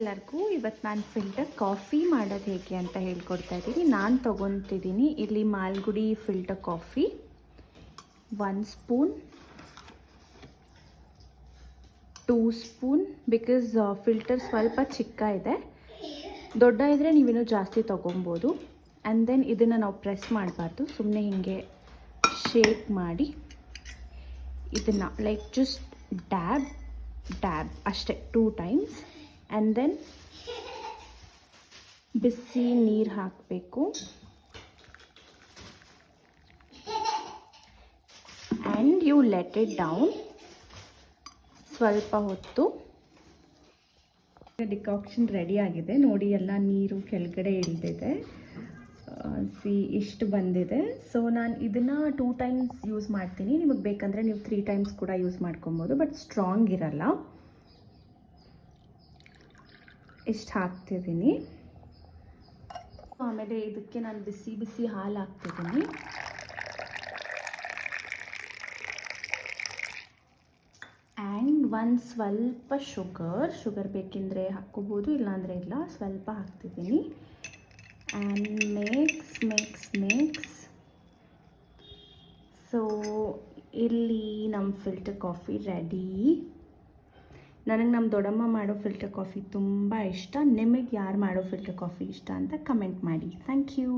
ಎಲ್ಲರಿಗೂ ಇವತ್ತು ನಾನು ಫಿಲ್ಟರ್ ಕಾಫಿ ಮಾಡೋದು ಹೇಗೆ ಅಂತ ಹೇಳ್ಕೊಡ್ತಾ ಇದ್ದೀನಿ. ನಾನು ತೊಗೊತಿದ್ದೀನಿ ಇಲ್ಲಿ Malgudi filter coffee 1 spoon 2 spoon because filter ಸ್ವಲ್ಪ ಚಿಕ್ಕ ಇದೆ, ದೊಡ್ಡ ಇದ್ದರೆ ನೀವಿನ್ನೂ ಜಾಸ್ತಿ ತೊಗೊಬೋದು. ಆ್ಯಂಡ್ ದೆನ್ ಇದನ್ನು ನಾವು ಪ್ರೆಸ್ ಮಾಡಬಾರ್ದು, ಸುಮ್ಮನೆ ಹೀಗೆ ಶೇಕ್ ಮಾಡಿ ಇದನ್ನು ಲೈಕ್ ಜಸ್ಟ್ ಡ್ಯಾಬ್ ಅಷ್ಟೇ 2 ಟೈಮ್ಸ್. ಆ್ಯಂಡ್ ದೆನ್ ಬಿಸಿ ನೀರು ಹಾಕಬೇಕು. And you let it down ಸ್ವಲ್ಪ ಹೊತ್ತು. ಡಿಕಾಕ್ಷನ್ ರೆಡಿ ಆಗಿದೆ ನೋಡಿ, ಎಲ್ಲ ನೀರು ಕೆಳಗಡೆ ಇಳಿದಿದೆ. ಇಷ್ಟು ಬಂದಿದೆ. ಸೊ ನಾನು ಇದನ್ನು 2 ಟೈಮ್ಸ್ ಯೂಸ್ ಮಾಡ್ತೀನಿ. ನಿಮಗೆ ಬೇಕಂದರೆ ನೀವು 3 ಟೈಮ್ಸ್ ಕೂಡ ಯೂಸ್ ಮಾಡ್ಕೊಬೋದು, ಬಟ್ ಸ್ಟ್ರಾಂಗ್ ಇರಲ್ಲ. ಇಷ್ಟು ಹಾಕ್ತಿದ್ದೀನಿ. ಆಮೇಲೆ ಇದಕ್ಕೆ ನಾನು ಬಿಸಿ ಹಾಲು ಹಾಕ್ತಿದ್ದೀನಿ. ಆ್ಯಂಡ್ ಒಂದು ಸ್ವಲ್ಪ ಶುಗರ್ ಬೇಕೆಂದರೆ ಹಾಕ್ಕೋಬೋದು, ಇಲ್ಲಾಂದರೆ ಇಲ್ಲ. ಸ್ವಲ್ಪ ಹಾಕ್ತಿದ್ದೀನಿ. And mix. ಸೊ ಇಲ್ಲಿ ನಮ್ಮ ಫಿಲ್ಟರ್ ಕಾಫಿ ರೆಡಿ. ನನಗೆ ನಮ್ಮ ದೊಡ್ಡಮ್ಮ ಮಾಡೋ ಫಿಲ್ಟರ್ ಕಾಫಿ ತುಂಬ ಇಷ್ಟ. ನಿಮಗೆ ಯಾರು ಮಾಡೋ ಫಿಲ್ಟರ್ ಕಾಫಿ ಇಷ್ಟ ಅಂತ ಕಮೆಂಟ್ ಮಾಡಿ. ಥ್ಯಾಂಕ್ ಯು.